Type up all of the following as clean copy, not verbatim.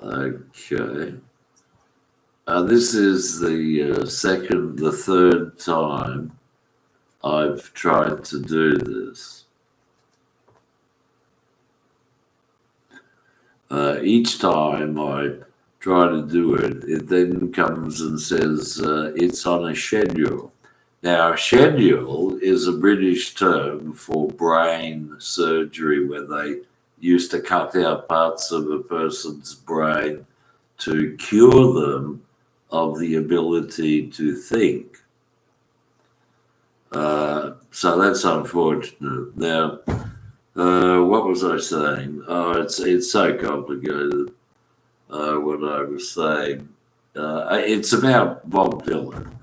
Okay. This is the third time I've tried to do this. Each time I try to do it, it then comes and says it's on a schedule. Now, schedule is a British term for brain surgery where they used to cut out parts of a person's brain to cure them of the ability to think. So that's unfortunate. Now, what was I saying? Oh, it's so complicated. What I was saying. It's about Bob Dylan.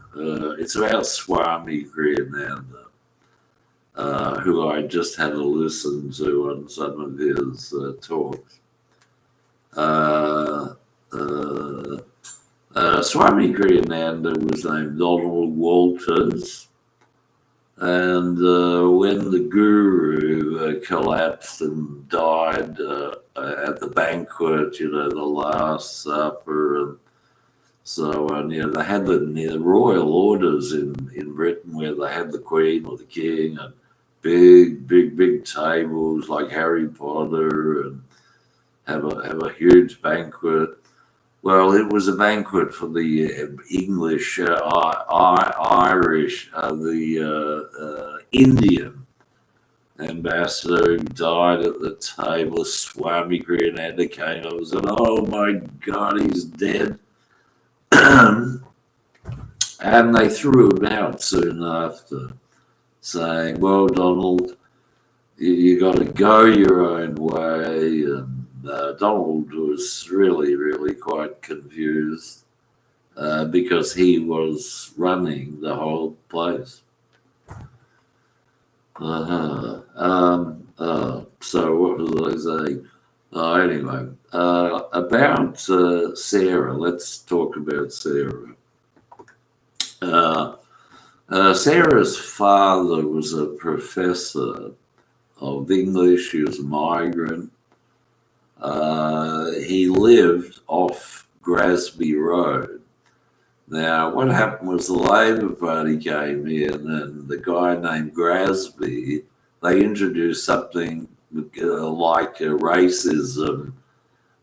It's about Swami Kriyananda, who I just had to listen to on some of his talks. Swami Kriyananda was named Donald Walters, and when the guru collapsed and died at the banquet, the Last Supper and so on, they had the royal orders in Britain where they had the Queen or the King and big tables like Harry Potter and have a huge banquet. Well, it was a banquet for the English, Irish, the Indian ambassador who died at the table. Swami Kriyananda came up and said, "Oh my God, he's dead." And they threw him out soon after, saying, "Well, Donald, you got to go your own way." And Donald was really quite confused because he was running the whole place. So what was I saying? Anyway, about Sarah. Let's talk about Sarah. Sarah's father was a professor of English. He was a migrant. He lived off Grasby Road. Now, what happened was the Labor Party came in, and the guy named Grasby, they introduced something like racism,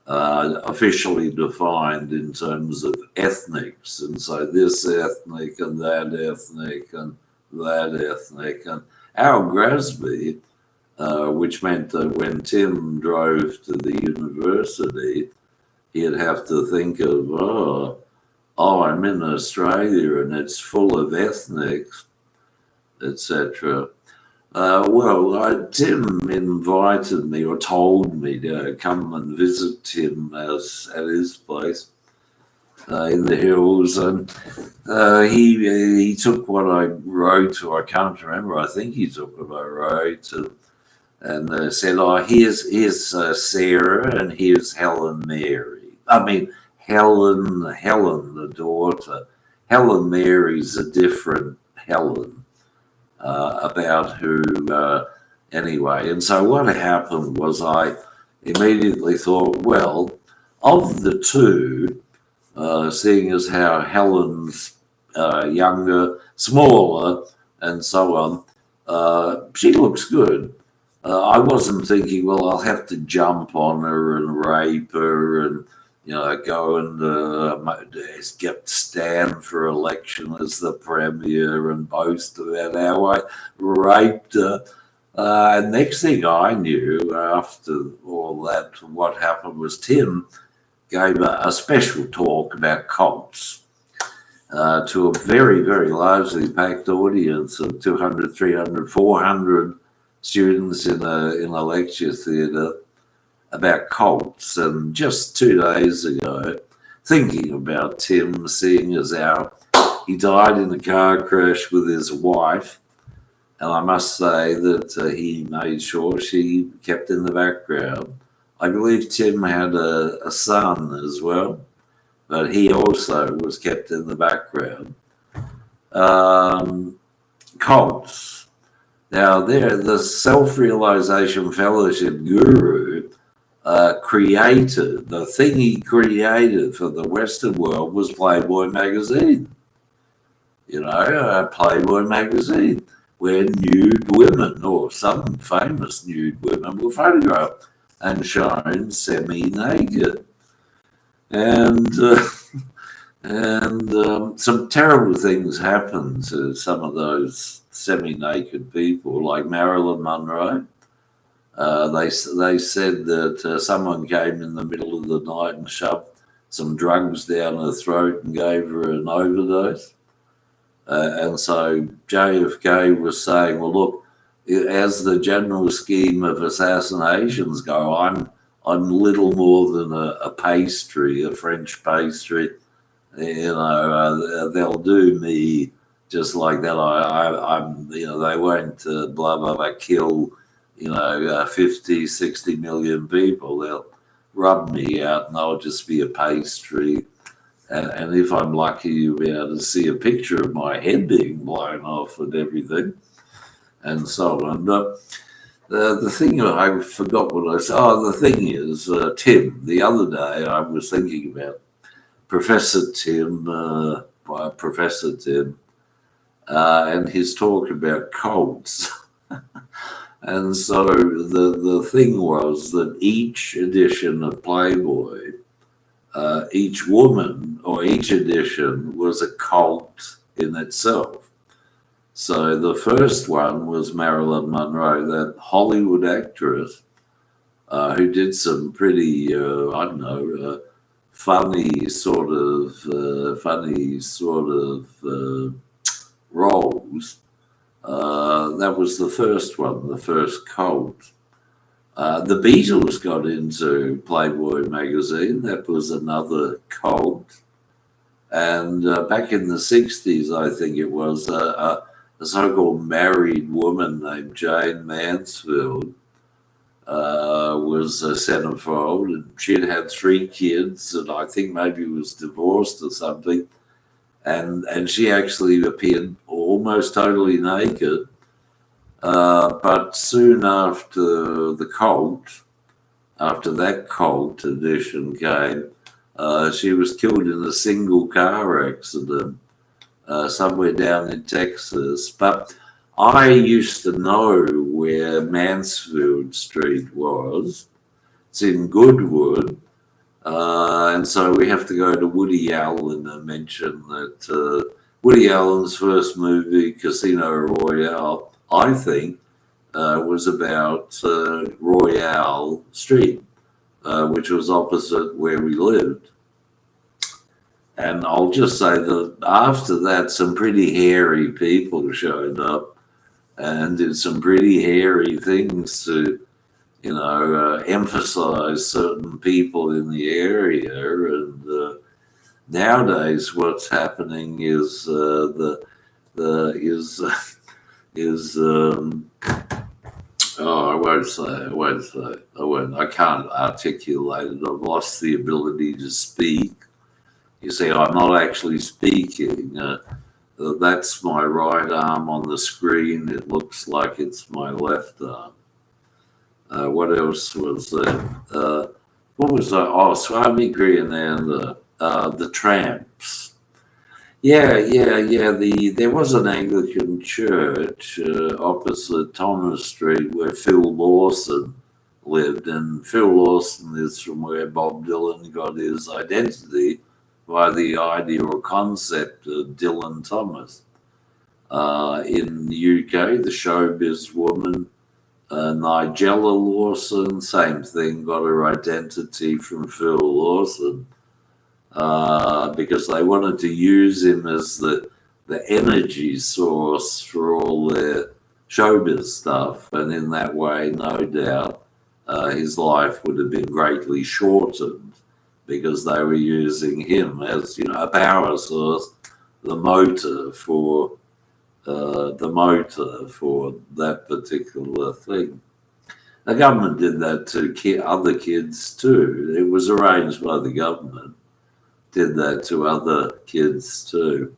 officially defined in terms of ethnics. And so this ethnic and that ethnic and that ethnic. And Al Grasby, which meant that when Tim drove to the university, he'd have to think of, oh, I'm in Australia and it's full of ethnics, etc. Tim invited me or told me to come and visit him at his place in the hills, and he took what I wrote, or I can't remember. I think he took what I wrote, and said, "Oh, here's Sarah, and here's Helen Mary. I mean, Helen, the daughter. Helen Mary's a different Helen." About who, anyway. And so what happened was I immediately thought, well, of the two, seeing as how Helen's younger, smaller, and so on, she looks good. I wasn't thinking, well, I'll have to jump on her and rape her and go and stand for election as the premier and boast about how I raped her. And next thing I knew, after all that, what happened was Tim gave a special talk about cults to a very largely packed audience of 200, 300, 400 students in a lecture theatre about cults. And just 2 days ago, thinking about Tim, seeing as how he died in a car crash with his wife, and I must say that he made sure she kept in the background. I believe Tim had a son as well, but he also was kept in the background. Cults. Now, the Self-Realization Fellowship guru created, the thing he created for the Western world was Playboy magazine. Playboy magazine, where nude women, or some famous nude women, were photographed and shown semi-naked. And some terrible things happened to some of those semi-naked people, like Marilyn Monroe. They said that someone came in the middle of the night and shoved some drugs down her throat and gave her an overdose. And so JFK was saying, well, look, as the general scheme of assassinations go, I'm little more than a pastry, a French pastry. They'll do me just like that. I'm, they won't blah, blah, blah, kill, 50, 60 million people. They'll rub me out and I'll just be a pastry. And if I'm lucky, you'll be able to see a picture of my head being blown off and everything, and so on. But the thing, I forgot what I said. Oh, the thing is, Tim, the other day I was thinking about Professor Tim, and his talk about cults. And so the thing was that each edition of Playboy, each woman or each edition was a cult in itself. So the first one was Marilyn Monroe, that Hollywood actress who did some pretty, funny sort of roles. That was the first one, the first cult. The Beatles got into Playboy magazine. That was another cult. And back in the 60s, I think it was, a so-called married woman named Jane Mansfield was a centerfold, and she'd had 3 kids, and I think maybe was divorced or something. And she actually appeared almost totally naked. But soon after that cult edition came, she was killed in a single car accident somewhere down in Texas. But I used to know where Mansfield Street was. It's in Goodwood. And so we have to go to Woody Allen and mention that Woody Allen's first movie, Casino Royale, I think, was about Royale Street, which was opposite where we lived. And I'll just say that after that, some pretty hairy people showed up and did some pretty hairy things to, emphasize certain people in the area. And nowadays, what's happening is I can't articulate it. I've lost the ability to speak. You see, I'm not actually speaking. That's my right arm on the screen. It looks like it's my left arm. What else was there? What was that? Oh, Swami Kriyananda, the Tramps. Yeah. There was an Anglican church opposite Thomas Street where Phil Lawson lived, and Phil Lawson is from where Bob Dylan got his identity by the idea or concept of Dylan Thomas. In the UK, the showbiz woman Nigella Lawson, same thing, got her identity from Phil Lawson. Because they wanted to use him as the energy source for all their showbiz stuff, and in that way, no doubt, his life would have been greatly shortened because they were using him as a power source, the motor for that particular thing. The government did that to other kids too. It was arranged by the government. Did that to other kids too,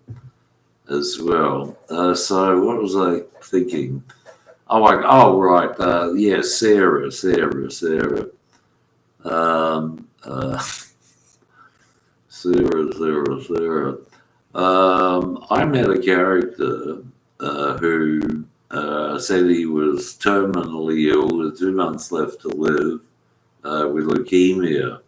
as well. So what was I thinking? Right. Yeah, Sarah. Um, uh, Sarah. I met a character who said he was terminally ill with 2 months left to live with leukemia.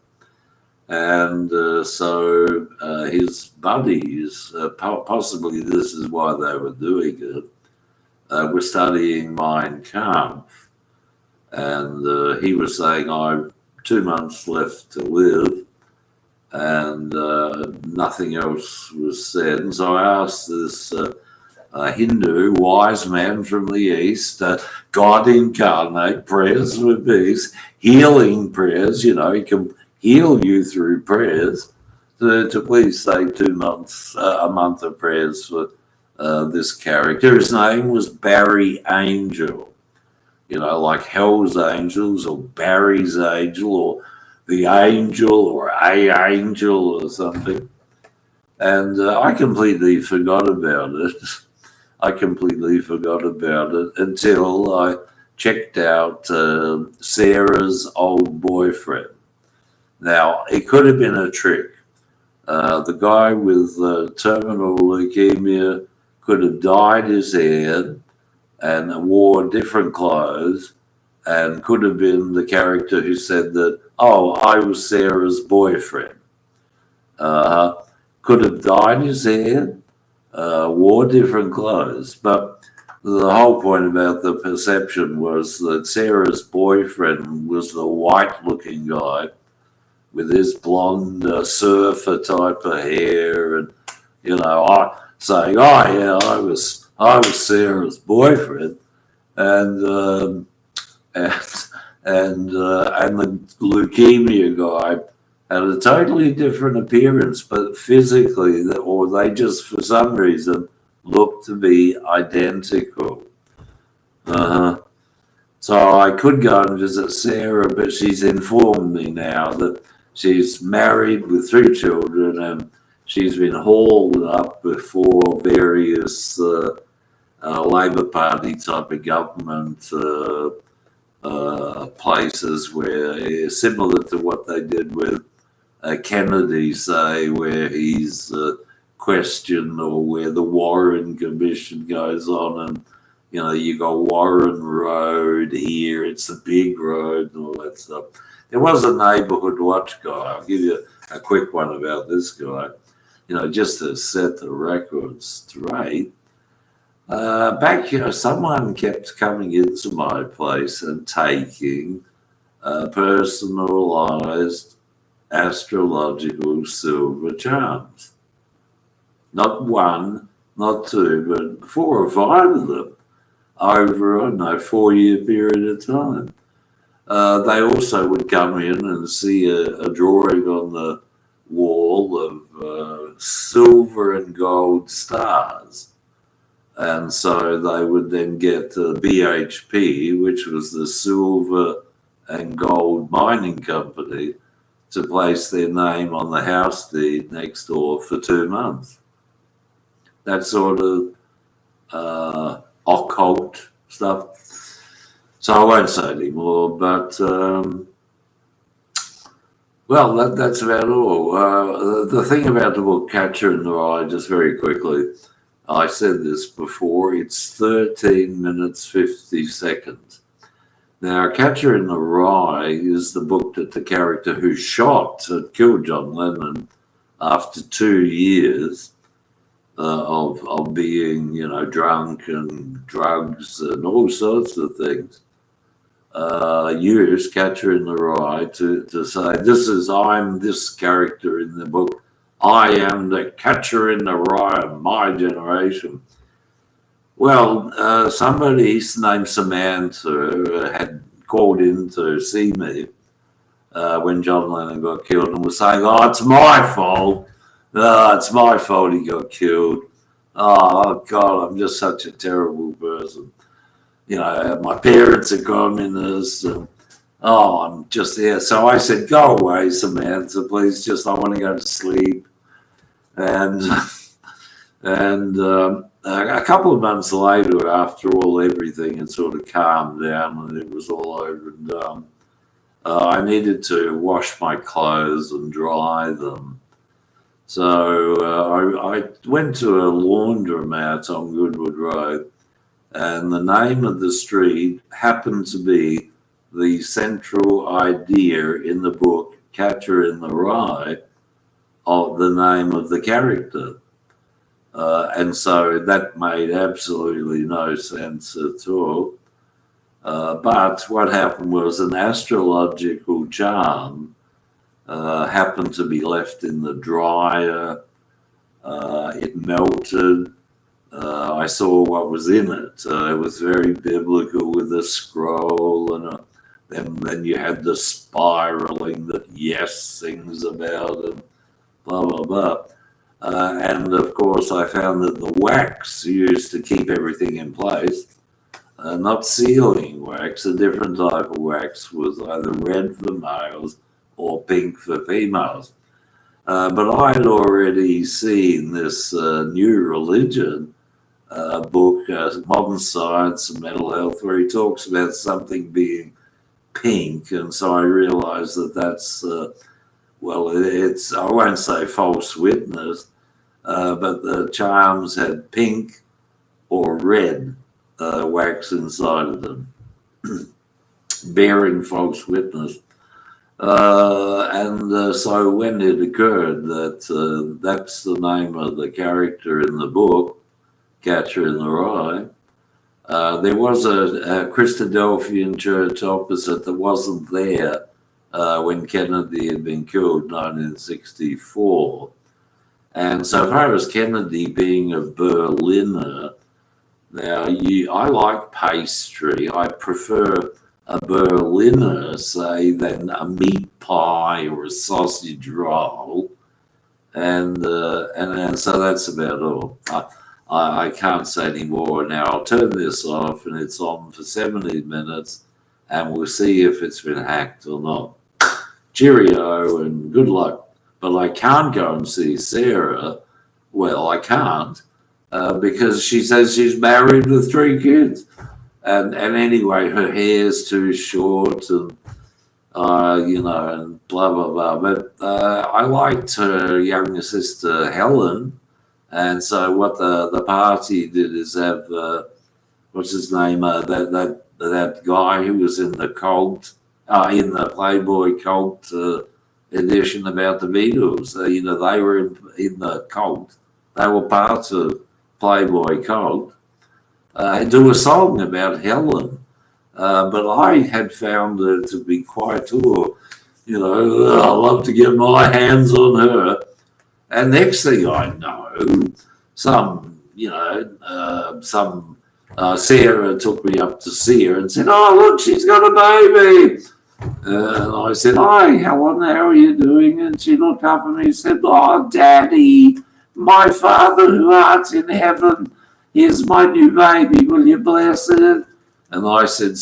And so his buddies, possibly this is why they were doing it, were studying Mein Kampf. And he was saying, I've 2 months left to live, and nothing else was said. And so I asked this Hindu wise man from the East, God incarnate, prayers for peace, healing prayers, he can heal you through prayers, to please say 2 months, a month of prayers for this character. His name was Barry Angel, like Hell's Angels or Barry's Angel or the Angel or A Angel or something. And I completely forgot about it. I completely forgot about it until I checked out Sarah's old boyfriend. Now, it could have been a trick. The guy with terminal leukemia could have dyed his hair and wore different clothes, and could have been the character who said that, oh, I was Sarah's boyfriend. Could have dyed his hair, wore different clothes. But the whole point about the perception was that Sarah's boyfriend was the white-looking guy with his blonde surfer type of hair, and I saying, "Oh yeah, I was Sarah's boyfriend," and and the leukemia guy had a totally different appearance, but physically, or they just for some reason looked to be identical. So I could go and visit Sarah, but she's informed me now that she's married with 3 children, and she's been hauled up before various Labor Party type of government places where, similar to what they did with Kennedy, say, where he's questioned, or where the Warren Commission goes on, and you got Warren Road here, it's a big road and all that stuff. There was a neighborhood watch guy. I'll give you a quick one about this guy, just to set the record straight. Back, someone kept coming into my place and taking personalized astrological silver charms. Not one, not 2, but 4 or 5 of them over, I don't know, 4-year period of time. They also would come in and see a drawing on the wall of silver and gold stars. And so they would then get BHP, which was the silver and gold mining company, to place their name on the house deed next door for 2 months. That sort of occult stuff. So I won't say anymore, but well, that's about all. The thing about the book Catcher in the Rye, just very quickly, I said this before, it's 13 minutes 50 seconds. Now, Catcher in the Rye is the book that the character who killed John Lennon after 2 years of being, drunk and drugs and all sorts of things, used Catcher in the Rye to say, I'm this character in the book. I am the Catcher in the Rye of my generation. Well, somebody named Samantha had called in to see me when John Lennon got killed, and was saying, oh, it's my fault. It's my fault he got killed. Oh, God, I'm just such a terrible person. My parents are communists. And, I'm just there. So I said, go away, Samantha, please. I want to go to sleep. And a couple of months later, after everything had sort of calmed down and it was all over and done, I needed to wash my clothes and dry them. So I went to a laundromat on Goodwood Road, and the name of the street happened to be the central idea in the book Catcher in the Rye of the name of the character. And so that made absolutely no sense at all. But what happened was an astrological charm happened to be left in the dryer. It melted. I saw what was in it. It was very biblical with a scroll, and then you had the spiraling that Yes sings about, and blah, blah, blah. And of course, I found that the wax used to keep everything in place, not sealing wax, a different type of wax was either red for males or pink for females. But I had already seen this new religion book, Modern Science and Mental Health, where he talks about something being pink. And so I realized that that's, it's, I won't say false witness, but the charms had pink or red wax inside of them, bearing false witness. So when it occurred that that's the name of the character in the book, Catcher in the Rye, there was a Christadelphian church opposite that wasn't there when Kennedy had been killed in 1964. And so far as Kennedy being a Berliner, now I like pastry. I prefer a Berliner, say, than a meat pie or a sausage roll. And so that's about all. I can't say any more now. I'll turn this off, and it's on for 70 minutes, and we'll see if it's been hacked or not. Cheerio and good luck. But I can't go and see Sarah. Well, I can't because she says she's married with 3 kids. And anyway, her hair's too short and, and blah, blah, blah. But I liked her younger sister, Helen. And so what the party did is have, what's his name, that guy who was in the cult, in the Playboy cult edition about the Beatles. They were in the cult. They were parts of Playboy cult. Do a song about Helen. But I had found her to be quite, I love to get my hands on her. And next thing I know, Sarah took me up to see her and said, "Oh, look, she's got a baby." And I said, "Hi, Helen, how are you doing?" And she looked up at me and said, "Oh, Daddy, my Father who art in heaven, here's my new baby. Will you bless it?" And I said,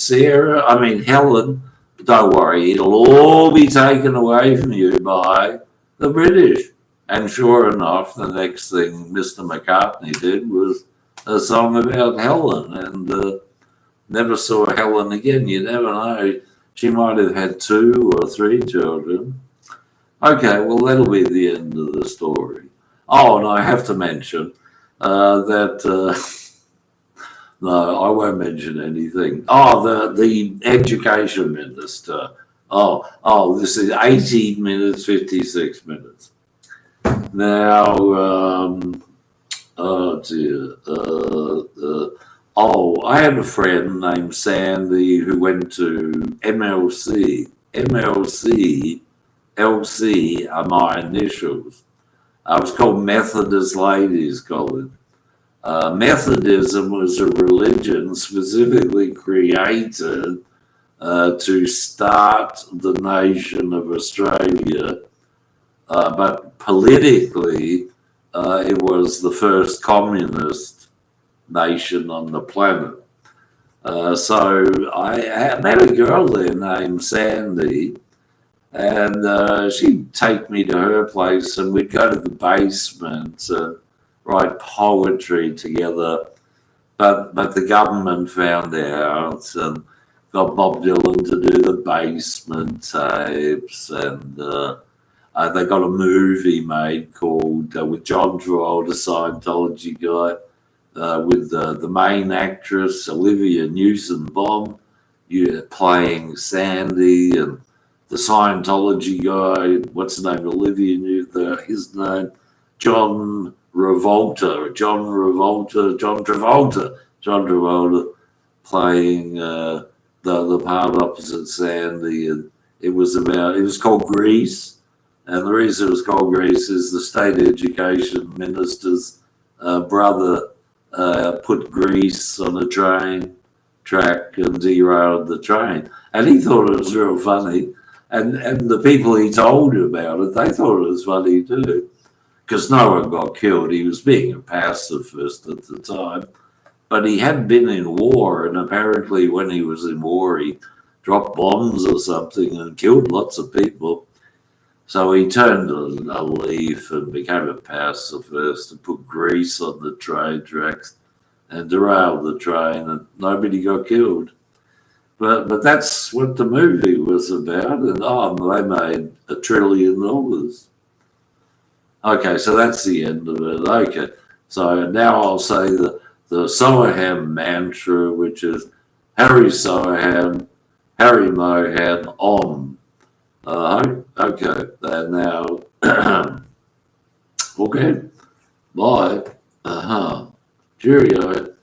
Helen, don't worry, it'll all be taken away from you by the British. And sure enough, the next thing Mr. McCartney did was a song about Helen, and never saw Helen again. You never know. She might have had 2 or 3 children. Okay, well, that'll be the end of the story. Oh, and I have to mention that... No, I won't mention anything. Oh, the education minister. Oh, this is 18 minutes, 56 minutes. Now, oh dear. I had a friend named Sandy who went to MLC. MLC, LC are my initials. It was called Methodist Ladies College. Methodism was a religion specifically created to start the nation of Australia, but politically it was the first communist nation on the planet. So I met a girl there named Sandy, and she'd take me to her place, and we'd go to the basement and write poetry together, but the government found out, and got Bob Dylan to do the Basement tapes, and they got a movie made called with John Travolta, Scientology guy, with the main actress Olivia Newton-John playing Sandy, and the Scientology guy, what's the name? Olivia Newton, his name, John Travolta playing the part opposite Sandy, and it was called Grease, and the reason it was called Grease is the state education minister's brother put grease on a train track and derailed the train, and he thought it was real funny, and the people he told about it, they thought it was funny too, because no one got killed. He was being a pacifist at the time, but he had been in war, and apparently when he was in war, he dropped bombs or something and killed lots of people. So he turned a leaf and became a pacifist and put grease on the train tracks and derailed the train, and nobody got killed. But that's what the movie was about, and they made $1 trillion. Okay, so that's the end of it. Okay, so now I'll say the Soham mantra, which is Hari Soham, Hari Mohan, Om. Okay, and now, okay, bye. Cheerio.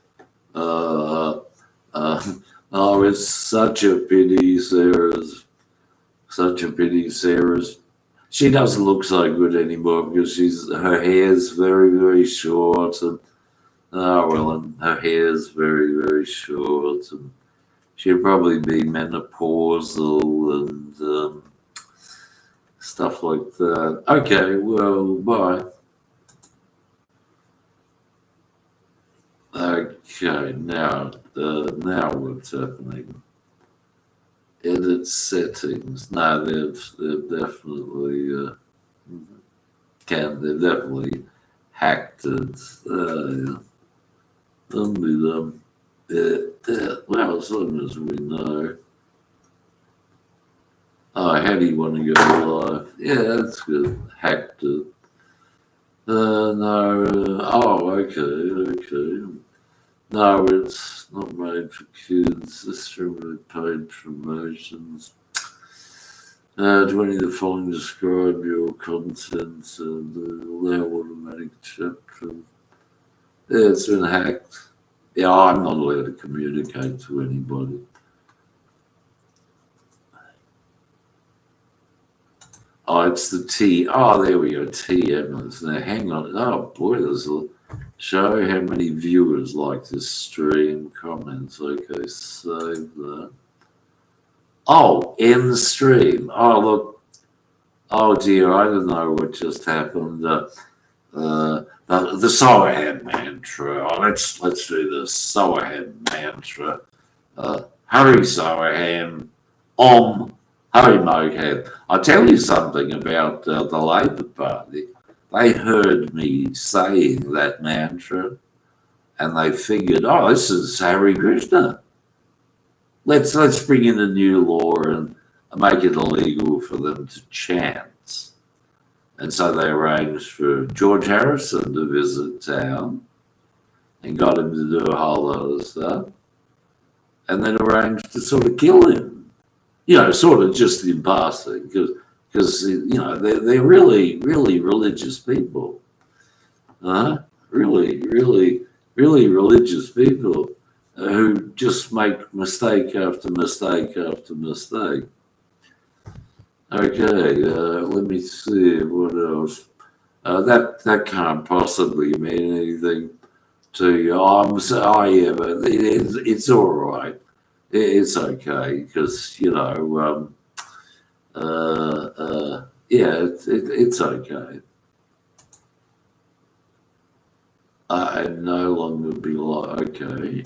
Oh, it's such a pity, Sarah's. Such a pity, Sarah's. She doesn't look so good anymore because her hair's very, very short, and and her hair's very, very short, and she'll probably be menopausal and stuff like that. Okay, well, bye. Okay, now what's happening? Edit settings. No, they've definitely they've definitely hacked it. Well, as long as we know. Oh, how do you want to go live? Yeah, that's good. Hacked it. No. Okay. No, it's not made for kids. Distributed paid promotions. Do any of the following describe your content and allow automatic chat? Yeah, it's been hacked. Yeah, I'm not allowed to communicate to anybody. Oh, it's the T. Oh, there we go. TM. Now, hang on. Oh, boy, there's a show how many viewers like this stream. Comments. Okay, save that. Oh, end stream. Oh, look. Oh, dear. I don't know what just happened. The Soham mantra. Oh, let's do the Soham mantra. Hari Soham. Om. Hari Mohan. I'll tell you something about the Labor Party. They heard me saying that mantra, and they figured, oh, this is Hare Krishna. Let's bring in a new law and make it illegal for them to chant. And so they arranged for George Harrison to visit town and got him to do a whole lot of stuff, and then arranged to sort of kill him. Sort of just in passing, because they're really, really religious people. Really, really, really religious people who just make mistake after mistake after mistake. Okay, let me see what else. That can't possibly mean anything to you. Yeah, but it's all right. It's okay because yeah, it's okay. I no longer be like okay.